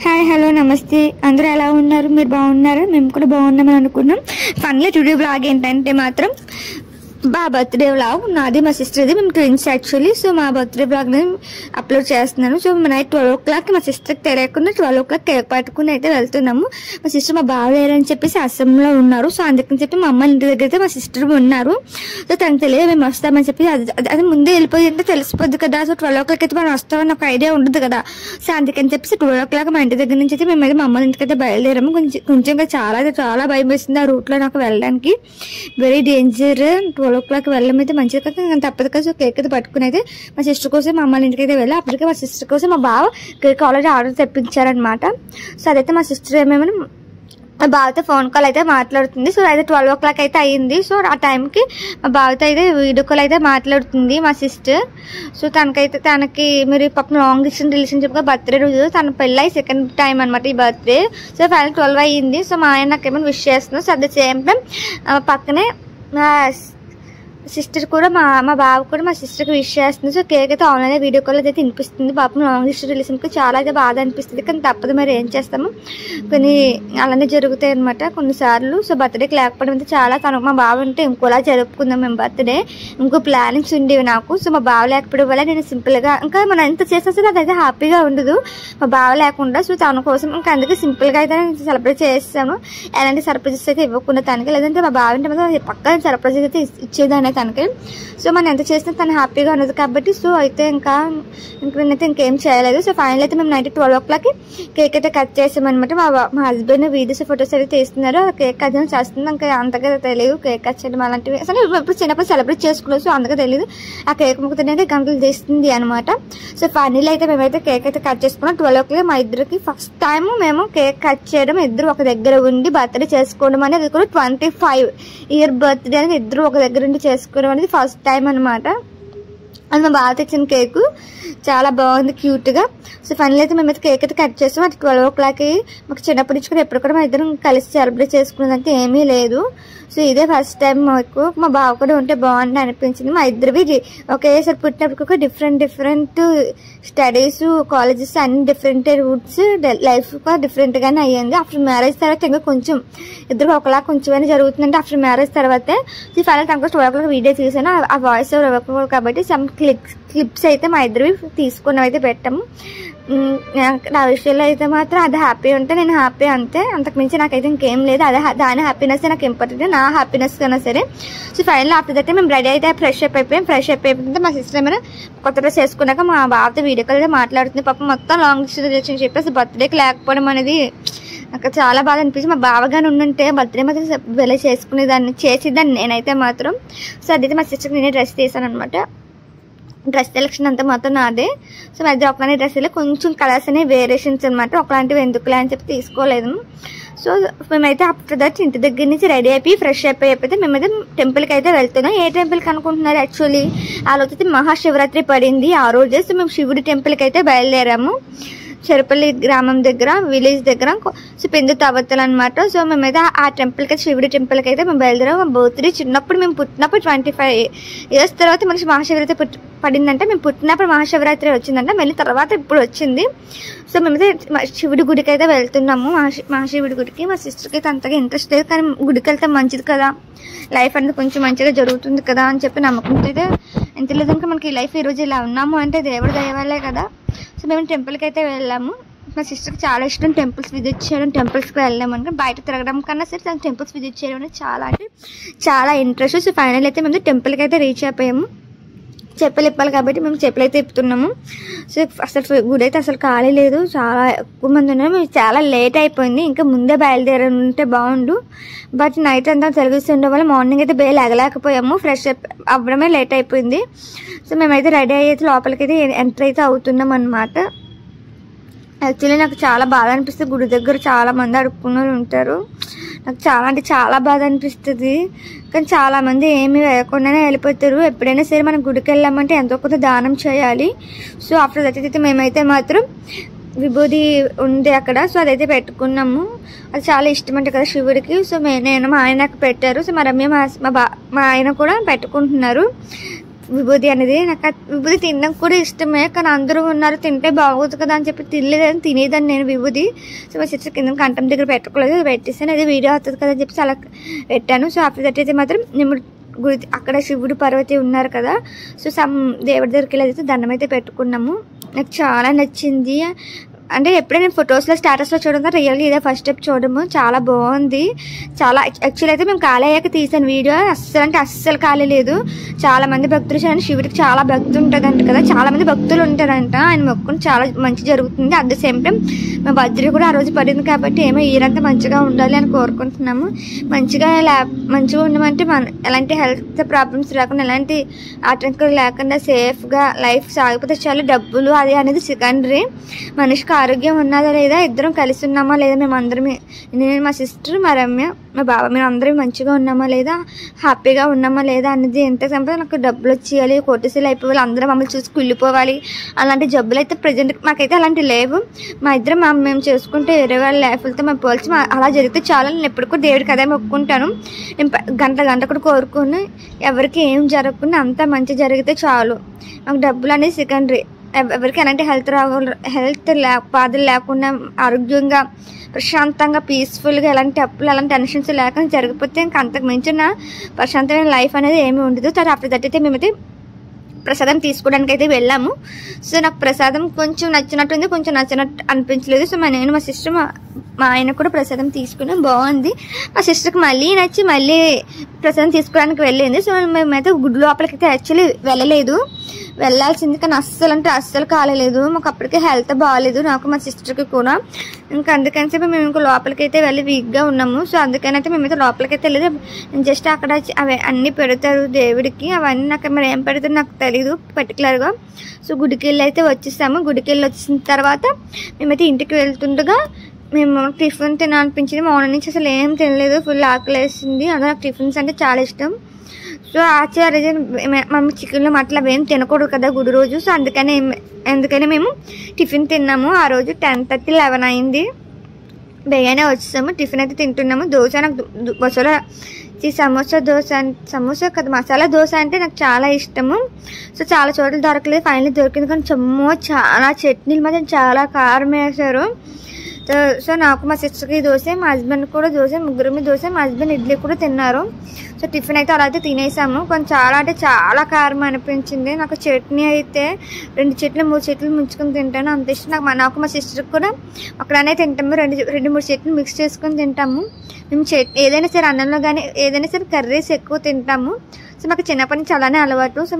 Hi hello నమస్తే అందరూ ఎలా ఉన్నారు? మీరు బాగున్నారా? మేము కూడా బాగున్నామని అనుకున్నాం. ఫైనల్లీ టుడే బ్లాగ్ ఏంటంటే మాత్రం బర్త్డే వ్లాగ్ నాది, మా సిస్టర్ది. మేము ట్విన్స్ యాక్చువల్లీ. సో మా బర్త్డే వ్లాగ్ని అప్లోడ్ చేస్తున్నాను. సో నైట్ 12 o'clock మా సిస్టర్కి తెలియకుండా 12 o'clock కేక్ పట్టుకుని అయితే వెళ్తున్నాము. మా సిస్టర్ మా బావ లేరని చెప్పేసి అస్సాంలో ఉన్నారు. సో అందుకని చెప్పి మా అమ్మ ఇంటి దగ్గర అయితే మా సిస్టర్ ఉన్నారు. సో తనకు తెలియదు మేము వస్తామని చెప్పి. అది ముందే వెళ్ళిపోయి అంటే తెలిసిపోద్ది కదా. సో 12 o'clock అయితే మనం వస్తామని ఒక ఐడియా ఉండదు కదా. సో అందుకని చెప్పేసి 12 o'clock మా ఇంటి దగ్గర నుంచి అయితే మేమైతే మా అమ్మ ఇంటికి అయితే బయలుదేరాము. కొంచెం చాలా భయం వేసింది ఆ రూట్లో నాకు వెళ్ళడానికి. Very danger. 12 o'clock వెళ్ళమైతే మంచిది కదా, తప్పదు కదా. సో కేక్ అయితే పట్టుకుని అయితే మా సిస్టర్ కోసం మా అమ్మ ఇంటికి అయితే వెళ్ళి అప్పటికే మా సిస్టర్ కోసం మా బావ కేక్ ఆల్రెడీ ఆర్డర్ తెప్పించారనమాట. సో అదైతే మా సిస్టర్ ఏమేమో మా బావతో ఫోన్ కాల్ అయితే మాట్లాడుతుంది. సో అయితే 12 o'clock అయితే అయ్యింది. సో ఆ టైంకి మా బావతో అయితే వీడియో కాల్ అయితే మాట్లాడుతుంది మా సిస్టర్. సో తనకి మీరు పాపం లాంగ్ డిస్టెన్స్ రిలేషన్షిప్గా బర్త్డే రోజు తన పెళ్ళి సెకండ్ టైం అనమాట ఈ బర్త్డే. సో ఫైనల్ 12 అయ్యింది. సో మా ఆయన నాకేమో విష్ చేస్తున్నాను. So at the same time పక్కనే మా సిస్టర్ కూడా మా బావ కూడా మా సిస్టర్కి విష్ చేస్తుంది. సో కేక్ అయితే ఆన్లైన్ వీడియో కాల్ అయితే తినిపిస్తుంది. పాపం లాంగ్ డిస్టెన్స్ రిలేషన్కి చాలా అయితే బాధ అనిపిస్తుంది, కానీ తప్పదు, మరి ఏం చేస్తాము, కొన్ని అలానే జరుగుతాయి అనమాట కొన్నిసార్లు. సో బర్త్డేకి లేకపోవడం అయితే చాలా మా బావ ఉంటే ఇంకోలా జరుపుకుందాం మేము బర్త్డే, ఇంకో ప్లానింగ్స్ ఉండేవి నాకు. సో మా బావ లేకపోవడం వల్ల నేను సింపుల్గా ఇంకా మనం ఎంత చేసినా సరే అదైతే హ్యాపీగా ఉండదు మా బావ లేకుండా. సో తన కోసం ఇంకా అందుకే సింపుల్గా అయితే సెలబ్రేట్ చేస్తాను. ఎలాంటి సర్ప్రైజెస్ అయితే ఇవ్వకుండా తనకి, లేదంటే మా బావ అంటే పక్కన సర్ప్రైజెస్ అయితే ఇచ్చేదాన్ని తనకి. సో మనం ఎంత చేసినా తను హ్యాపీగా ఉన్నది కాబట్టి. సో అయితే నేనైతే ఇంకేం చేయలేదు. సో ఫైనల్ అయితే మేము నైట్ 12 o'clock కేక్ అయితే కట్ చేసామన్నమాట. మా హస్బెండ్ వీడియోస్ ఫొటోస్ అయితే తీస్తున్నారు. కేక్ కట్ చేస్తుంది, ఇంకా అంతగా తెలియదు కేక్ కట్ చేయడం అలాంటివి. అసలు ఇప్పుడు చిన్నప్పుడు సెలబ్రేట్ చేసుకోలేదు. సో అందుకే తెలియదు. ఆ కేక్ ముక్కతోనే గంటలు తీస్తుంది అనమాట. సో ఫైనల్ అయితే మేమైతే కేక్ అయితే కట్ చేసుకున్నాం 12 o'clock. మా ఇద్దరికి ఫస్ట్ టైం మేము కేక్ కట్ చేయడం, ఇద్దరు ఒక దగ్గర ఉండి బర్త్డే చేసుకోవడం అనేది, అది కూడా 25-year బర్త్డే అనేది ఇద్దరు ఒక దగ్గర ఉండి చేసుకోవడం అనేది ఫస్ట్ టైం అనమాట. అది మా బాగా తెచ్చిన కేకు చాలా బాగుంది, క్యూట్గా. సో ఫైనల్ అయితే మేమైతే కేక్ అయితే కట్ చేస్తాం. అది 12 o'clock. మాకు చిన్నప్పటి నుంచి కూడా ఎప్పుడు కూడా మా ఇద్దరం కలిసి సెలబ్రేట్ చేసుకున్నదంటే ఏమీ లేదు. సో ఇదే ఫస్ట్ టైం మాకు. మా బావ కూడా ఉంటే బాగుంది అనిపించింది. మా ఇద్దరివి ఒకేసారి పుట్టినప్పుడు డిఫరెంట్ స్టడీస్, కాలేజెస్ అన్ని డిఫరెంట్ రూట్స్, లైఫ్ కూడా డిఫరెంట్గానే అయ్యింది. ఆఫ్టర్ మ్యారేజ్ తర్వాత ఇంకా కొంచెం ఇద్దరు ఒకలా కొంచెమైనా జరుగుతుందంటే ఆఫ్టర్ మ్యారేజ్ తర్వాతే. ఈ ఫైనల్ తనకు 12 o'clock వీడియో తీసాను. ఆ వాయిస్ ఓవర్ ఇవ్వకూడదు కాబట్టి సమ్ క్లిప్స్ అయితే మా ఇద్దరివి తీసుకున్నవి అయితే పెట్టాము. నా విషయంలో అయితే మాత్రం అది హ్యాపీ ఉంటే నేను హ్యాపీ, అంతే, అంతకుమించి నాకైతే ఇంకేం లేదు. అదే దాని హ్యాపీనెస్ నాకు ఇంపార్టెంట్, నా హ్యాపీనెస్ కన్నా సరే. సో ఫైనల్ ఆఫ్టర్ దట్ మేము రెడీ అయితే ఫ్రెష్ అప్ అయిపోయింది. మా సిస్టర్ ఏమైనా కొత్త డ్రెస్ వేసుకున్నాక మా బావతో వీడియో కాల్ అయితే మాట్లాడుతుంది. పాపం మొత్తం లాంగ్ డిస్టెన్స్ రిలేషన్ చెప్పేసి బర్త్డేకి లేకపోవడం అనేది నాకు చాలా బాగా అనిపించింది. మా బావగానే ఉండుంటే బర్త్డే మాత్రం వెళ్ళి చేసేదాన్ని నేనైతే మాత్రం. సో అదైతే మా సిస్టర్కి నేనే డ్రెస్ తీసాను అనమాట. డ్రెస్ సెలెక్షన్ అంతా మొత్తం నాదే. సో మా ఇద్దరు ఒకలాంటి డ్రెస్సులో కొంచెం కలర్స్ అనేవి వేరియేషన్స్ అనమాట. ఒకలాంటివి ఎందుకులే అని చెప్పి తీసుకోలేదు. సో మేమైతే ఆఫ్టర్ దట్ ఇంటి దగ్గర నుంచి రెడీ అయిపోయి ఫ్రెష్ అయిపోతే మేమైతే టెంపుల్కి అయితే వెళ్తున్నాం. ఏ టెంపుల్కి అనుకుంటున్నారు? యాక్చువల్లీ ఆ రోజు అయితే మహాశివరాత్రి పడింది ఆ రోజు. సో మేము శివుడి టెంపుల్కి అయితే బయలుదేరాము. చెరపల్లి గ్రామం దగ్గర, విలేజ్ దగ్గర. సో పెందు తవ్వతలు అనమాట. సో మేమైతే ఆ టెంపుల్కి అయితే, శివుడి టెంపుల్కి అయితే మేము బయలుదేరాం. మా బర్త్డే చిన్నప్పుడు, మేము పుట్టినప్పుడు 25 years తర్వాత మనకి మహాశివరాత్రి పడిందంటే, మేము పుట్టినప్పుడు మహాశివరాత్రి వచ్చిందంటే, మళ్ళీ తర్వాత ఇప్పుడు వచ్చింది. సో మేమైతే శివుడి గుడికి అయితే వెళ్తున్నాము. మహాశివుడి గుడికి. మా సిస్టర్కి అయితే అంతగా ఇంట్రెస్ట్ లేదు, కానీ గుడికి వెళ్తే మంచిది కదా, లైఫ్ అనేది కొంచెం మంచిగా జరుగుతుంది కదా అని చెప్పి నమ్మకంతో అయితే ఎంత లేదనుక మనకి ఈ లైఫ్ ఈరోజు ఇలా ఉన్నాము అంటే దేవుడి దయ వల్లే కదా. సో మేము టెంపుల్కి అయితే వెళ్ళాము. మా సిస్టర్కి చాలా ఇష్టం టెంపుల్స్ విజిట్ చేయడం. టెంపుల్స్కి వెళ్ళాము అంటే బయట తిరగడం కన్నా సరే తనకు టెంపుల్స్ విజిట్ చేయడం అనేది చాలా ఇంట్రెస్ట్. సో ఫైనల్ అయితే మేము టెంపుల్కి అయితే రీచ్ అయిపోయాము. చెప్పులు ఇప్పాలి కాబట్టి మేము చెప్పులు అయితే ఇప్పుతున్నాము. సో అసలు గుడి అయితే అసలు ఖాళీ లేదు, చాలా ఎక్కువ మంది ఉన్నారు. మేము చాలా లేట్ అయిపోయింది, ఇంకా ముందే బయలుదేరుంటే బాగుండు. బట్ నైట్ అంతా తెలుగుస్తుండే వల్ల మార్నింగ్ అయితే ఎగలేకపోయాము. ఫ్రెష్ అవ్వడమే లేట్ అయిపోయింది. సో మేమైతే రెడీ అయితే లోపలికి అయితే ఎంటర్ అయితే అవుతున్నాం అనమాట. యాక్చువల్లీ నాకు చాలా బాధ అనిపిస్తుంది. గుడి దగ్గర చాలా మంది అడుక్కున్న వాళ్ళు ఉంటారు. నాకు చాలా అంటే చాలా బాధ అనిపిస్తుంది. కానీ చాలామంది ఏమీ వేయకుండానే వెళ్ళిపోతారు. ఎప్పుడైనా సరే మనం గుడికి వెళ్ళామంటే ఎంతో కొంత దానం చేయాలి. సో ఆఫ్టర్ దట్ అయితే మేమైతే మాత్రం విభూది ఉంది అక్కడ. సో అదైతే పెట్టుకున్నాము. అది చాలా ఇష్టం అంటే కదా శివుడికి. సో నేను మా ఆయనకు పెట్టారు. సో మా రమ్య మా ఆయన కూడా పెట్టుకుంటున్నారు. విభూతి అనేది. నాకు విభూతి తినడం కూడా ఇష్టమే, కానీ అందరూ ఉన్నారు తింటే బాగోదు కదా అని చెప్పి తినలేదని తినేదాన్ని నేను విభూతి. సో మా సిస్టర్ కింద కంఠం దగ్గర పెట్టకూడదు, పెట్టేసాను. అది వీడియో అవుతుంది కదా అని చెప్పి అలా పెట్టాను. సో ఆఫ్టర్ దట్ అయితే మాత్రం మేము గుడి అక్కడ శివుడు పార్వతి ఉన్నారు కదా, సో దేవుడి దగ్గరికి వెళ్ళి దండం అయితే పెట్టుకున్నాము. నాకు చాలా నచ్చింది. అంటే ఎప్పుడైనా నేను ఫొటోస్లో స్టేటస్లో చూడడం రియల్లీ ఇదే ఫస్ట్ స్టెప్ చూడము. చాలా బాగుంది. చాలా యాక్చువల్ అయితే మేము ఖాళీ అయ్యాక తీసాను వీడియో. అస్సలు ఖాళీ లేదు. చాలా మంది భక్తులు చూడండి, శివుడికి చాలా భక్తి ఉంటుందంట కదా, చాలా మంది భక్తులు ఉంటారంట. ఆయన మొక్కుని చాలా మంచి జరుగుతుంది. అట్ ద సేమ్ టైం మా బర్త్డే కూడా ఆ రోజు పడింది కాబట్టి ఏమో ఈరంతా మంచిగా ఉండాలి అని కోరుకుంటున్నాము. మంచిగా ఉండమంటే ఎలాంటి హెల్త్ ప్రాబ్లమ్స్ రాకుండా, ఎలాంటి ఆటంకాలు లేకుండా సేఫ్గా లైఫ్ సాగిపోతే చాలు. డబ్బులు అది అనేది సెకండరీ. మనిషికి ఆరోగ్యం ఉన్నదా లేదా, ఇద్దరం కలిసి ఉన్నామా లేదా, మేమందరమే, నేను మా సిస్టర్ మా రమ్య మా బావ మేము అందరం మంచిగా ఉన్నామా లేదా, హ్యాపీగా ఉన్నామా లేదా అనేది ఎంత సంపద. నాకు డబ్బులు వచ్చేయాలి, కోటేసీలు అయిపోవాలి, అందరం మమ్మల్ని చూసి కుళ్ళిపోవాలి, అలాంటి జబ్బులు అయితే ప్రజెంట్ మాకైతే అలాంటివి లేవు. మా ఇద్దరం మేము చేసుకుంటే వేరే వాళ్ళ లైఫ్లతో మేము పోల్చి అలా జరిగితే చాలా. నేను ఎప్పటికూ దేవుడికి అదే మొక్కుంటాను. నేను గంట కూడా కోరుకుని ఎవరికి ఏం జరగకుండా అంతా మంచి జరిగితే చాలు. మాకు డబ్బులు అనేది సెకండరీ. ఎవరికి ఎలాంటి హెల్త్ బాధలు లేకుండా ఆరోగ్యంగా ప్రశాంతంగా పీస్ఫుల్గా ఎలాంటి అప్పులు ఎలాంటి టెన్షన్స్ లేకుండా జరిగిపోతే ఇంకా అంతకు మించిన ప్రశాంతమైన లైఫ్ అనేది ఏమీ ఉండదు. తర్వాత అప్పుడు దట్టయితే మేమైతే ప్రసాదం తీసుకోవడానికి అయితే వెళ్ళాము. సో నాకు ప్రసాదం కొంచెం నచ్చినట్టుంది, కొంచెం నచ్చినట్టు అనిపించలేదు. సో నేను మా సిస్టర్ మా ఆయన కూడా ప్రసాదం తీసుకున్నాం, బాగుంది. మా సిస్టర్కి మళ్ళీ నచ్చి మళ్ళీ ప్రసాదం తీసుకోవడానికి వెళ్ళింది. సో మేమైతే గుడి లోపలికి అయితే యాక్చువల్లీ వెళ్ళలేదు, వెళ్ళాల్సింది, కానీ అస్సలు కాలేదు. మాకు అప్పటికే హెల్త్ బాగాలేదు, నాకు మా సిస్టర్కి కూడా. ఇంకా అందుకని చెప్పి మేము ఇంకా లోపలికి అయితే వెళ్ళి వీక్గా ఉన్నాము. సో అందుకని అయితే మేమైతే లోపలికి అయితే వెళ్ళలేదు. జస్ట్ అక్కడ అవి అన్నీ పెడతారు దేవుడికి, అవన్నీ నాకు మరి ఏం పెడతారు నాకు తెలీదు పర్టికులర్గా. సో గుడికి వెళ్ళి అయితే వచ్చేసాము. గుడికి వెళ్ళి వచ్చిన తర్వాత మేమైతే ఇంటికి వెళ్తుండగా మేము టిఫిన్ తినాలనిపించింది. మార్నింగ్ నుంచి అసలు ఏం తినలేదు, ఫుల్ ఆకలి వేసింది. అదే నాకు టిఫిన్స్ అంటే చాలా ఇష్టం. సో ఆచార్య మమ్మీ చికెన్లు మటన్ అవేం తినకూడదు కదా గుడి రోజు. సో అందుకని మేము టిఫిన్ తిన్నాము. ఆ రోజు 10:30, 11 అయింది. బేగానే వచ్చేసాము. టిఫిన్ అయితే తింటున్నాము. దోశ నాకు సమోసా కదా, మసాలా దోశ అంటే నాకు చాలా ఇష్టము. సో చాలా చోట్ల దొరకలేదు, ఫైనల్లీ దొరికింది. కానీ చాలా చట్నీలు మాత్రం చాలా కారం వేశారు. సో నాకు మా సిస్టర్కి దోశ, మా హస్బెండ్ కూడా దోశ, ముగ్గురు దోశ, మా హస్బెండ్ ఇడ్లీ కూడా తిన్నారు. సో టిఫిన్ అయితే అలా అయితే తినేసాము. కొంచెం చాలా అంటే చాలా కారం అనిపించింది. నాకు చట్నీ అయితే 2 చట్నీలు 3 చట్నీలు ముంచుకొని తింటాను, అంత ఇష్టం. నాకు మా సిస్టర్కి కూడా అక్కడనే తింటాము, 2-3 చట్నీలు మిక్స్ చేసుకొని తింటాము. మేము ఏదైనా సరే అన్నంలో కానీ ఏదైనా సరే కర్రీస్ ఎక్కువ తింటాము. సో మాకు చిన్నప్పటి నుంచి అలానే అలవాటు. సో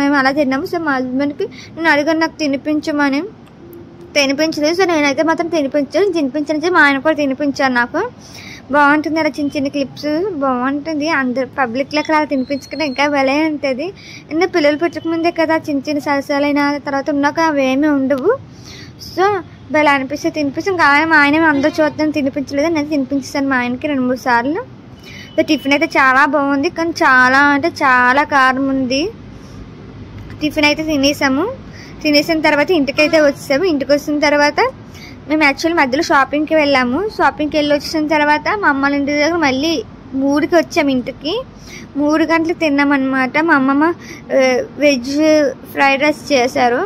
మేము అలా తిన్నాము. సో మా హస్బెండ్కి నేను అడిగాను నాకు తినిపించమని, తినిపించలేదు. సో నేనైతే మాత్రం తినిపించని మా ఆయన కూడా తినిపించాను. నాకు బాగుంటుంది అలా చిన్న క్లిప్స్, బాగుంటుంది. అందరు పబ్లిక్ లెక్క అలా తినిపించుకుంటే ఇంకా భలే ఉంటుంది. ఎందుకంటే పిల్లలు పెట్టకముందే కదా చిన్న సరసాలైన తర్వాత ఉన్నాక అవేమీ ఉండవు. సో భలే అనిపిస్తే తినిపిస్తాం. కానీ మా ఆయన అందరూ చూద్దాం తినిపించలేదు, నేను తినిపించాను మా ఆయనకి 2-3 సార్లు. సో టిఫిన్ అయితే చాలా బాగుంది, కానీ చాలా అంటే చాలా కారం ఉంది. టిఫిన్ అయితే తినేసిన తర్వాత ఇంటికైతే వచ్చేసాము. ఇంటికి వచ్చిన తర్వాత మేము యాక్చువల్లీ మధ్యలో షాపింగ్కి వెళ్ళాము. షాపింగ్కి వెళ్ళి వచ్చిన తర్వాత మా అమ్మల ఇంటి దగ్గర మళ్ళీ 3కి వచ్చాము ఇంటికి. 3 గంటలకు తిన్నామన్నమాట. మా అమ్మమ్మ వెజ్ ఫ్రైడ్ రైస్ చేశారు,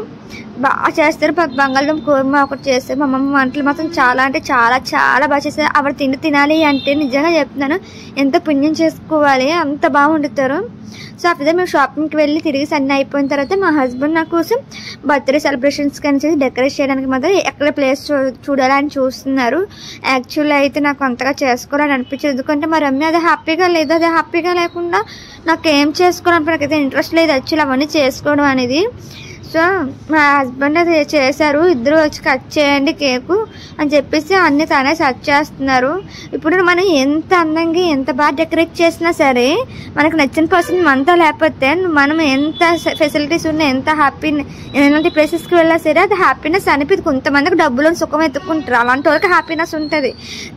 బాగా చేస్తారు. బంగాళదుంప కూర్మా ఒకటి చేస్తారు. మా అమ్మమ్మ వంటలు మాత్రం చాలా అంటే చాలా బాగా చేస్తారు. ఆవిడ తినాలి అంటే నిజంగా చెప్తున్నాను, ఎంత పుణ్యం చేసుకోవాలి, అంత బాగా వండుతారు. సో అప్పుడే మేము షాపింగ్కి వెళ్ళి తిరిగి సన్నీ అయిపోయిన తర్వాత మా హస్బెండ్ నా కోసం బర్త్డే సెలబ్రేషన్స్ కానీ చేసి డెకరేట్ చేయడానికి మాత్రం ఎక్కడ ప్లేస్ చూడాలని చూస్తున్నారు. యాక్చువల్లీ అయితే నాకు అంతగా చేసుకోవాలని అనిపించదు, ఎందుకంటే మా రమ్య అది హ్యాపీగా లేదు. అది హ్యాపీగా లేకుండా నాకు ఏం చేసుకోవాలని నాకైతే ఇంట్రెస్ట్ లేదు యాక్చువల్లీ అవన్నీ చేసుకోవడం అనేది. సో మా హస్బెండ్ అది చేశారు, ఇద్దరు వచ్చి కట్ చేయండి కేకు అని చెప్పేసి అన్ని తనే సెట్ చేస్తున్నారు. ఇప్పుడు మనం ఎంత అందంగా ఎంత బాగా డెకరేట్ చేసినా సరే మనకు నచ్చిన పర్సన్ మనతో లేకపోతే మనం ఎంత ఫెసిలిటీస్ ఉన్నా ఎంత హ్యాపీ ఎలాంటి ప్లేసెస్కి వెళ్ళినా సరే అది హ్యాపీనెస్ అనిపిస్తుంది. కొంతమందికి డబ్బులు సుఖం ఎత్తుకుంటారు, అలాంటి వాళ్ళకి హ్యాపీనెస్ ఉంటుంది.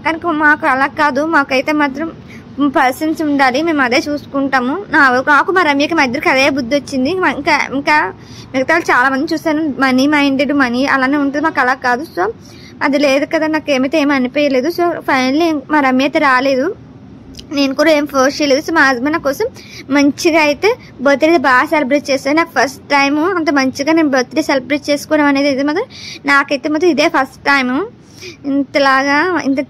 కానీ మాకు అలా కాదు, మాకైతే మాత్రం పర్సన్స్ ఉండాలి, మేము అదే చూసుకుంటాము. నాకు మా రమ్యకి మా ఇద్దరికి అదే బుద్ధి వచ్చింది. ఇంకా మిగతా చాలా మంది చూసాను మనీ మైండెడ్, మనీ అలానే ఉంటుంది, మాకు అలా కాదు. సో అది లేదు కదా, నాకు ఏమైతే ఏమి అనిపించలేదు. సో ఫైనల్లీ మా రమ్య అయితే రాలేదు. నేను కూడా ఏం ఫోర్స్ చేయలేదు. సో మా హస్బెండ్ నా కోసం మంచిగా అయితే బర్త్డే బాగా సెలబ్రేట్ చేశాను. నాకు ఫస్ట్ టైము అంత మంచిగా నేను బర్త్డే సెలబ్రేట్ చేసుకోవడం అనేది ఇది మాత్రం నాకైతే మాత్రం ఇదే ఫస్ట్ టైము. ఇంతలాగా ఇంత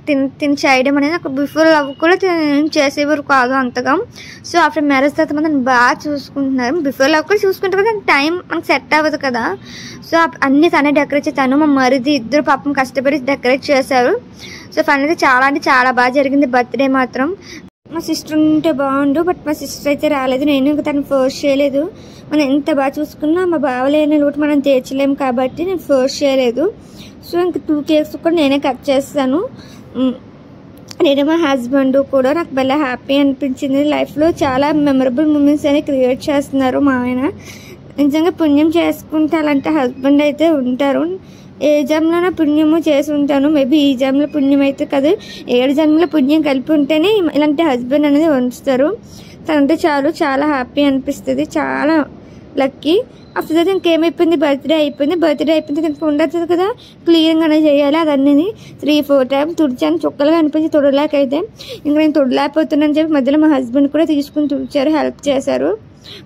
తిని చేయడం అనేది నాకు బిఫోర్ లవ్ కూడా చేసేవారు కాదు అంతగా. సో ఆఫ్టర్ మ్యారేజ్ తర్వాత మాత్రం బాగా చూసుకుంటున్నారు. బిఫోర్ లవ్ కూడా చూసుకుంటారు కదా, టైం మనకు సెట్ అవ్వదు కదా. సో అన్నీ తనే డెకరేట్ చేస్తాను. మా మరిది ఇద్దరు పాపం కష్టపడి డెకరేట్ చేశారు. సో ఫన్ అయితే చాలా అంటే చాలా బాగా జరిగింది బర్త్డే మాత్రం. మా సిస్టర్ ఉంటే బాగుండు, బట్ మా సిస్టర్ అయితే రాలేదు. నేను ఇంకా తను ఫోర్స్ చేయలేదు. మనం ఎంత బాగా చూసుకున్నా మా బావలేని లోటు మనం తీర్చలేము కాబట్టి నేను ఫోర్స్ చేయలేదు. సో ఇంక 2 కేక్స్ కూడా నేనే కట్ చేస్తాను. నేను మా హస్బెండ్ కూడా నాకు భలే హ్యాపీ అనిపించింది. లైఫ్లో చాలా మెమరబుల్ మూమెంట్స్ అనేవి క్రియేట్ చేస్తున్నారు మా ఆయన. నిజంగా పుణ్యం చేసుకుంటే అలాంటి హస్బెండ్ అయితే ఉంటారు. ఏ జన్మలో పుణ్యము చేసి ఉంటాను. మేబీ ఈ జన్మలో పుణ్యం అయితే కాదు, 7 జన్మలో పుణ్యం కలిపి ఉంటేనే ఇలాంటి హస్బెండ్ అనేది ఉంచుతారు. తనంటే చాలా హ్యాపీ అనిపిస్తుంది, చాలా లక్కీ. ఆఫ్టర్ దట్ ఇంకేమైపోయింది, బర్త్డే అయిపోయింది. బర్త్డే అయిపోయింది ఇంకా ఉండదు కదా, క్లీన్గానే చేయాలి. అదన్నీ 3-4 టైమ్స్ తుడిచాను. చుక్కలుగా అనిపించి తుడలేకైతే ఇంకా నేను తుడలేకపోతున్నాను చెప్పి మధ్యలో మా హస్బెండ్ కూడా తీసుకుని తుడిచారు, హెల్ప్ చేశారు.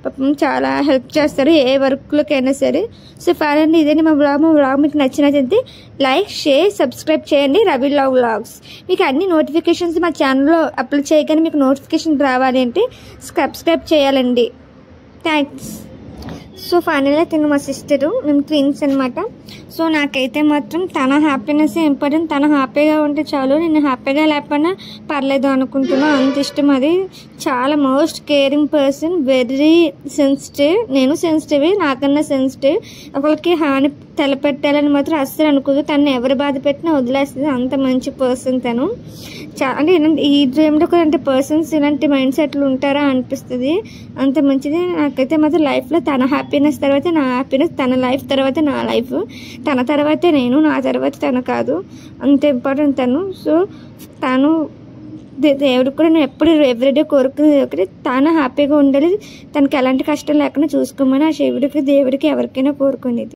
పాపం చాలా హెల్ప్ చేస్తారు ఏ వర్క్లోకైనా సరే. సో ఫైనల్లీ ఇదే మా వ్లాగ్ మీకు నచ్చినట్లయితే లైక్, షేర్, సబ్స్క్రైబ్ చేయండి. Ravi love vlogs. మీకు అన్ని నోటిఫికేషన్స్ మా ఛానల్లో అప్లోడ్ చేయగానే మీకు నోటిఫికేషన్ రావాలి అంటే సబ్స్క్రైబ్ చేయాలండి. థ్యాంక్స్. సో ఫైనల్గా తిను మా సిస్టరు, మేము ట్విన్స్ అనమాట. సో నాకైతే మాత్రం తన హ్యాపీనెస్ ఇంపార్టెంట్. తన హ్యాపీగా ఉంటే చాలు, నేను హ్యాపీగా లేకపోయినా పర్లేదు అనుకుంటున్నాను. అంత ఇష్టం. అది చాలా most caring person, very sensitive. నేను సెన్సిటివ్, నాకన్నా సెన్సిటివ్. ఒకరికి హాని తలపెట్టాలని మాత్రం అస్సలు అనుకోదు. తను ఎవరు బాధ పెట్టినా వదిలేస్తుంది. అంత మంచి పర్సన్ తను. అంటే ఈ డ్రీమ్లో కూడా అంటే పర్సన్స్ ఇలాంటి మైండ్ సెట్లు ఉంటారా అనిపిస్తుంది. అంత మంచిది. నాకైతే మాత్రం లైఫ్లో తన హ్యాపీనెస్ తర్వాత నా హ్యాపీనెస్, తన లైఫ్ తర్వాత నా లైఫ్, తన తర్వాతే నేను, నా తర్వాత తను కాదు. అంత ఇంపార్టెంట్ తను. సో తను దేవుడికి కూడా నేను ఎప్పుడు ఎవ్రీడే కోరుకునేది ఒకటి, తను హ్యాపీగా ఉండాలి, తనకి ఎలాంటి కష్టం లేకుండా చూసుకోమని ఆ శివుడికి దేవుడికి ఎవరికైనా కోరుకునేది.